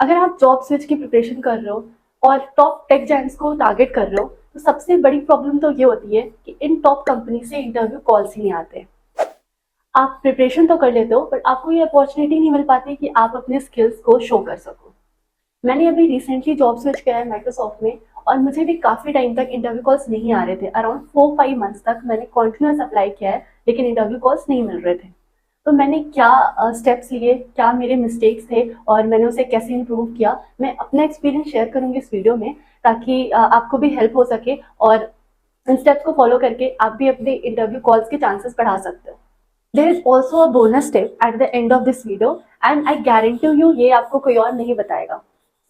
अगर आप job switch की प्रिपरेशन कर रहे हो और टॉप टेक जायंट्स को टारगेट कर रहे हो, तो सबसे बड़ी प्रॉब्लम तो ये होती है कि इन टॉप कंपनी से इंटरव्यू कॉल्स ही नहीं आते। आप प्रिपरेशन तो कर लेते हो, बट आपको ये अपॉर्चुनिटी नहीं मिल पाती कि आप अपने स्किल्स को शो कर सको। मैंने अभी रिसेंटली जॉब स्विच किया है माइक्रोसॉफ्ट में, और मुझे भी काफ़ी टाइम तक इंटरव्यू कॉल्स नहीं आ रहे थे। अराउंड 4-5 मंथ्स तक मैंने कॉन्टिन्यूस अप्लाई किया है, लेकिन इंटरव्यू कॉल्स नहीं मिल रहे थे। तो मैंने क्या स्टेप्स लिए, क्या मेरे मिस्टेक्स थे और मैंने उसे कैसे इम्प्रूव किया, मैं अपना एक्सपीरियंस शेयर करूंगी इस वीडियो में, ताकि आपको भी हेल्प हो सके और इन स्टेप्स को फॉलो करके आप भी अपने इंटरव्यू कॉल्स के चांसेस बढ़ा सकते हो। There is also a bonus tip at the end of this video, and I guarantee you ये आपको कोई और नहीं बताएगा।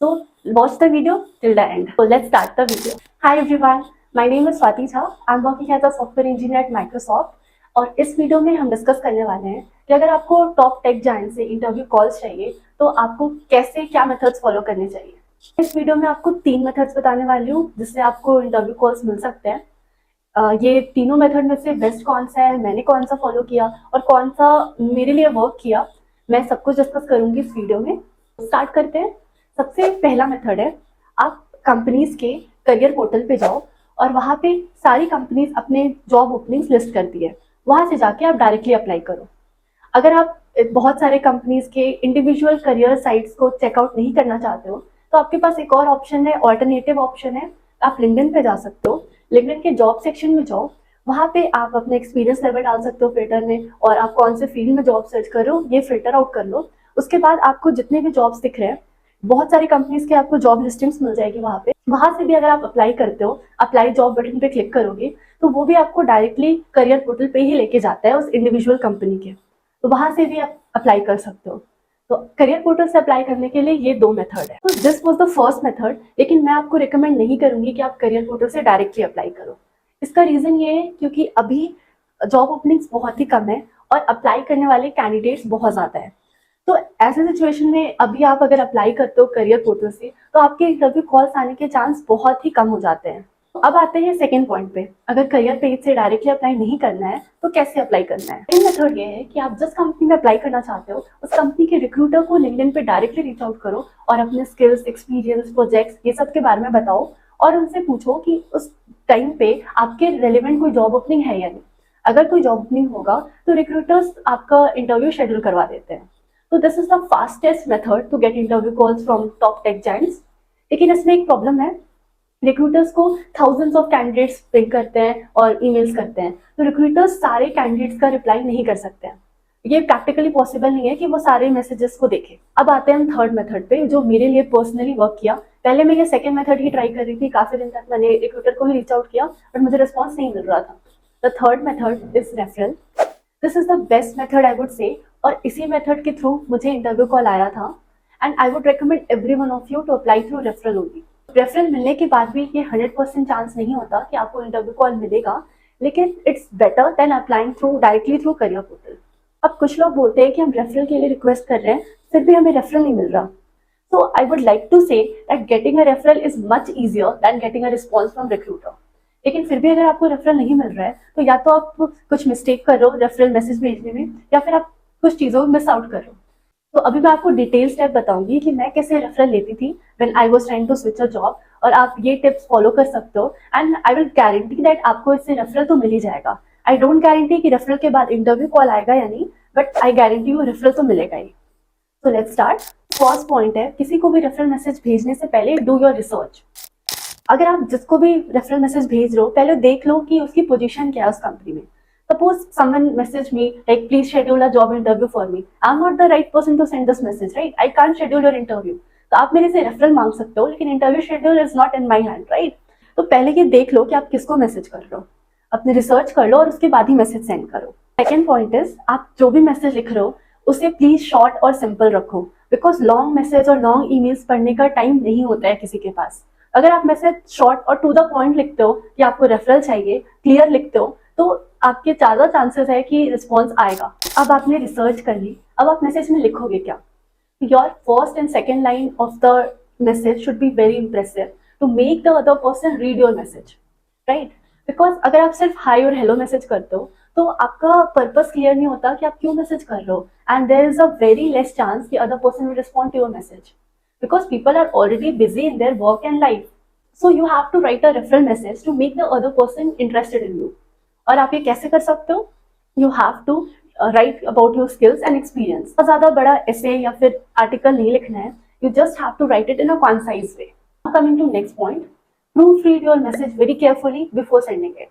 So watch the video till the end. So let's start the video. Hi everyone, my name is Swati Jha. I'm working as a software engineer at Microsoft. और इस video में हम डिस्कस करने वाले हैं कि अगर आपको टॉप टेक जायंट से इंटरव्यू कॉल्स चाहिए तो आपको कैसे क्या मेथड्स फॉलो करने चाहिए। इस वीडियो में आपको 3 मेथड्स बताने वाली हूँ जिससे आपको इंटरव्यू कॉल्स मिल सकते हैं। ये तीनों मेथड में से बेस्ट कौन सा है, मैंने कौन सा फॉलो किया और कौन सा मेरे लिए वर्क किया, मैं सब कुछ डिस्कस करूंगी इस वीडियो में। स्टार्ट करते हैं। सबसे पहला मेथड है, आप कंपनीज के करियर पोर्टल पे जाओ और वहाँ पे सारी कंपनीज अपने जॉब ओपनिंग्स लिस्ट करती है, वहाँ से जाके आप डायरेक्टली अप्लाई करो। अगर आप बहुत सारे कंपनीज के इंडिविजुअल करियर साइट्स को चेकआउट नहीं करना चाहते हो, तो आपके पास एक और ऑप्शन है, ऑल्टरनेटिव ऑप्शन है। आप लिंक्डइन पे जा सकते हो, लिंक्डइन के जॉब सेक्शन में जाओ, वहाँ पे आप अपने एक्सपीरियंस लेवल डाल सकते हो फिल्टर में, और आप कौन से फील्ड में जॉब सर्च कर रहे हो ये फिल्टर आउट कर लो। उसके बाद आपको जितने भी जॉब्स दिख रहे हैं, बहुत सारी कंपनीज के आपको जॉब लिस्टिंग्स मिल जाएगी वहाँ से भी अगर आप अप्लाई करते हो, अप्लाई जॉब बटन पे क्लिक करोगे तो वो भी आपको डायरेक्टली करियर पोर्टल पे ही लेके जाता है उस इंडिविजुअल कंपनी के, तो वहाँ से भी आप अप्लाई कर सकते हो। तो करियर पोर्टल से अप्लाई करने के लिए ये 2 मेथड है। तो this was the first method, लेकिन मैं आपको रिकमेंड नहीं करूंगी कि आप करियर पोर्टल से डायरेक्टली अप्लाई करो। इसका रीजन ये है क्योंकि अभी जॉब ओपनिंग्स बहुत ही कम है और अप्लाई करने वाले कैंडिडेट्स बहुत ज़्यादा है। तो ऐसे सिचुएशन में अभी आप अगर अप्लाई करते हो करियर पोर्टल से, तो आपके इंटरव्यू कॉल्स आने के चांस बहुत ही कम हो जाते हैं। अब आते हैं सेकंड पॉइंट पे, अगर करियर पेज से डायरेक्टली अप्लाई नहीं करना है तो कैसे अप्लाई करना है। सेकंड मेथड ये है कि आप जिस कंपनी में अप्लाई करना चाहते हो उस कंपनी के रिक्रूटर को लिंक्डइन पे डायरेक्टली रीच आउट करो और अपने स्किल्स, एक्सपीरियंस, प्रोजेक्ट्स ये सब के बारे में बताओ, और उनसे पूछो कि उस टाइम पे आपके रेलिवेंट कोई जॉब ओपनिंग है या नहीं। अगर कोई जॉब ओपनिंग होगा तो रिक्रूटर्स आपका इंटरव्यू शेड्यूल करवा देते हैं। तो this is the fastest method to get interview calls from top tech giants. लेकिन इसमें एक प्रॉब्लम है, रिक्रूटर्स को थाउजेंड्स ऑफ कैंडिडेट्स पिंग करते हैं और ईमेल्स करते हैं, तो रिक्रूटर्स सारे कैंडिडेट्स का रिप्लाई नहीं कर सकते हैं। ये प्रैक्टिकली पॉसिबल नहीं है कि वो सारे मैसेजेस को देखें। अब आते हैं हम थर्ड मेथड पे, जो मेरे लिए पर्सनली वर्क किया। पहले मैं ये सेकंड मेथड ही ट्राई कर रही थी, काफी दिन तक मैंने रिक्रूटर को ही रीच आउट किया बट मुझे रिस्पॉन्स नहीं मिल रहा था। The third method is referral. This is the best method I would say, और इसी मेथड के थ्रू मुझे इंटरव्यू कॉल आया था, and I would recommend every one of you to apply through referral only. Referral मिलने के बाद भी ये 100% चांस नहीं होता कि आपको इंटरव्यू कॉल मिलेगा, लेकिन it's better than applying through directly through career portal. अब कुछ लोग बोलते हैं कि हम रेफरल के लिए रिक्वेस्ट कर रहे हैं, फिर भी हमें रेफरल नहीं मिल रहा। So I would like to say that getting a referral is much easier than getting a response from recruiter. लेकिन फिर भी अगर आपको रेफरल नहीं मिल रहा है तो या तो आप कुछ मिस्टेक कर रहे हो रेफरल मैसेज भेजने में, या फिर आप कुछ चीज़ों में मिस आउट कर रहे हो। तो अभी मैं आपको डिटेल स्टेप बताऊंगी कि मैं कैसे रेफरल लेती थी when I was trying to switch a job, और आप ये टिप्स फॉलो कर सकते हो, and I will guarantee that आपको इससे रेफरल तो मिल ही जाएगा। आई डोंट गारंटी कि रेफरल के बाद इंटरव्यू कॉल आएगा या नहीं, but I guarantee you referral तो मिलेगा ही। तो लेट्स स्टार्ट। फर्स्ट पॉइंट है, किसी को भी रेफरल मैसेज भेजने से पहले डू योर रिसर्च। अगर आप जिसको भी रेफरल मैसेज भेज रहे हो, पहले देख लो कि उसकी पोजीशन क्या है उस कंपनी में। Suppose someone message me like please schedule a job interview for me, I am not the right person to send this message, right? I can't schedule your interview. तो आप मेरे से रेफरल मांग सकते हो, लेकिन interview schedule is not in my hand, right? तो पहले ये देख लो कि आप किसको मैसेज कर रहे हो, अपने रिसर्च कर लो और उसके बाद ही मैसेज सेंड करो। सेकेंड पॉइंट इज, आप जो भी मैसेज लिख रहे हो उसे प्लीज शॉर्ट और सिंपल रखो, बिकॉज लॉन्ग मैसेज और लॉन्ग ईमेल्स पढ़ने का टाइम नहीं होता है किसी के पास। अगर आप मैसेज शॉर्ट और टू द पॉइंट लिखते हो कि आपको रेफरल चाहिए, क्लियर लिखते हो, तो आपके ज़्यादा चांसेस है कि रिस्पॉन्स आएगा। अब आपने रिसर्च कर ली, अब आप मैसेज में लिखोगे क्या? Your first and second line of the message should be very impressive to make the other person read your message, right? Because अगर आप सिर्फ हाई और हेलो मैसेज करते हो तो आपका पर्पस क्लियर नहीं होता कि आप क्यों मैसेज कर रहे हो, and there is a very less chance कि other person will respond to your message. because people are already busy in their work and life. So you have to write a referral message to make the other person interested in you. और आप ये कैसे कर सकते हो? You have to write about your skills and experience. बहुत ज़्यादा बड़ा essay या फिर article नहीं लिखना है. You just have to write it in a concise way. Now coming to next point, proofread your message very carefully before sending it.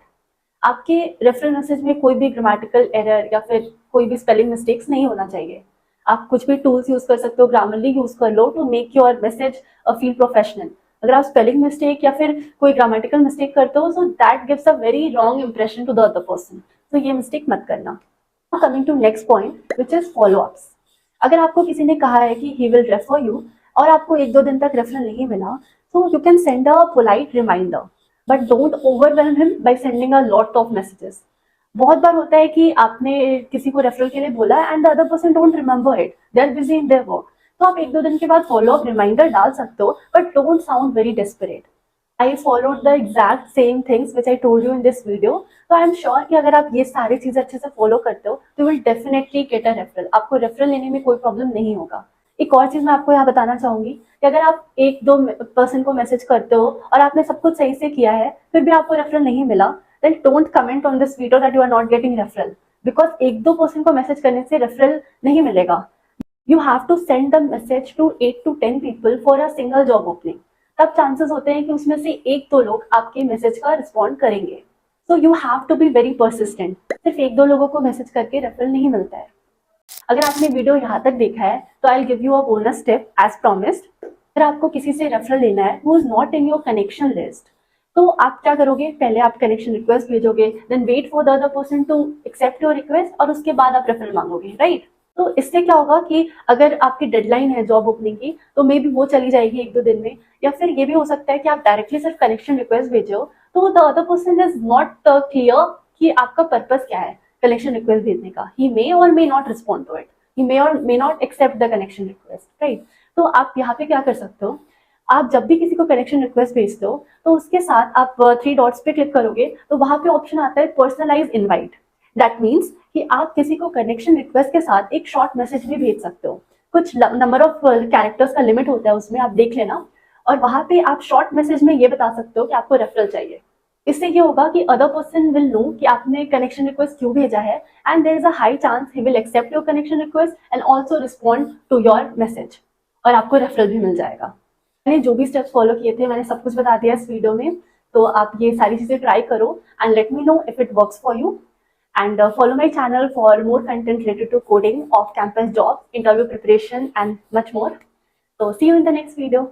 आपके referral message में कोई भी ग्रामेटिकल एरर या फिर कोई भी स्पेलिंग मिस्टेक्स नहीं होना चाहिए. आप कुछ भी टूल्स यूज कर सकते हो, ग्रामरली यूज कर लो to make your message feel professional. अगर आप स्पेलिंग मिस्टेक या फिर कोई ग्रामेटिकल मिस्टेक करते हो, so that gives a very wrong impression to the other person. तो ये मिस्टेक मत करना. Coming to next point which is follow ups. अगर आपको किसी ने कहा है कि ही विल रेफर यू और आपको 1-2 दिन तक रेफरल नहीं मिला, so you can send a polite reminder, but don't overwhelm him by sending a lot of messages. बहुत बार होता है कि आपने किसी को रेफरल के लिए बोला and the other person don't remember it, they are busy in their work. तो आप 1-2 दिन के बाद follow up reminder डाल सकते हो, but don't sound very desperate. I followed the exact same things which I told you in this video. तो I am sure कि अगर आप ये सारी चीजें अच्छे से follow करते हो, तो you will definitely get a referral. आपको रेफरल लेने में कोई प्रॉब्लम नहीं होगा. एक और चीज मैं आपको यहाँ बताना चाहूंगी कि अगर आप 1-2 पर्सन को मैसेज करते हो और आपने सब कुछ सही से किया है, फिर भी आपको रेफरल नहीं मिला, then don't comment on this video that you are not getting referral, because 1-2 person को मैसेज करने से रेफरल नहीं मिलेगा. You have to send the message to 8 to 10 people for a single job opening. तब chances होते हैं कि उसमें से 1-2 लोग आपके मैसेज का रिस्पॉन्ड करेंगे. So you have to be very persistent. सिर्फ 1-2 लोगों को मैसेज करके रेफरल नहीं मिलता है. अगर आपने वीडियो यहाँ तक देखा है तो I will give you a bonus tip as promised. अगर आपको किसी से रेफरल लेना है who is not in your connection list, तो आप क्या करोगे, पहले आप कनेक्शन रिक्वेस्ट भेजोगे, then wait for the other person to accept your request और उसके बाद आप रेफरल मांगोगे, राइट. तो इससे क्या होगा कि अगर आपकी डेडलाइन है जॉब ओपनिंग की, तो मे बी वो चली जाएगी 1-2 दिन में, या फिर ये भी हो सकता है कि आप डायरेक्टली सिर्फ कनेक्शन रिक्वेस्ट भेजो, तो the other person is not clear कि आपका पर्पस क्या है कनेक्शन रिक्वेस्ट भेजने का. ही मे और may not respond to it, he may or may not accept the connection request, right? तो आप यहाँ पे क्या कर सकते हो, आप जब भी किसी को कनेक्शन रिक्वेस्ट भेजते हो तो उसके साथ आप 3 डॉट्स पे क्लिक करोगे तो वहां पे ऑप्शन आता है पर्सनलाइज इनवाइट. दैट मीन्स कि आप किसी को कनेक्शन रिक्वेस्ट के साथ एक शॉर्ट मैसेज भी भेज सकते हो. कुछ नंबर ऑफ कैरेक्टर्स का लिमिट होता है उसमें, आप देख लेना, और वहां पे आप शॉर्ट मैसेज में ये बता सकते हो कि आपको रेफरल चाहिए. इससे ये होगा कि अदर पर्सन विल नो कि आपने कनेक्शन रिक्वेस्ट क्यों भेजा है, and there is a high chance he will accept your connection request and also respond to your message, और आपको रेफरल भी मिल जाएगा. मैंने जो भी स्टेप्स फॉलो किए थे मैंने सब कुछ बता दिया इस वीडियो में, तो आप ये सारी चीजें ट्राई करो and let me know if it works for you. And follow my channel for more content related to coding, off-campus jobs, interview preparation and much more. So see you in the next video.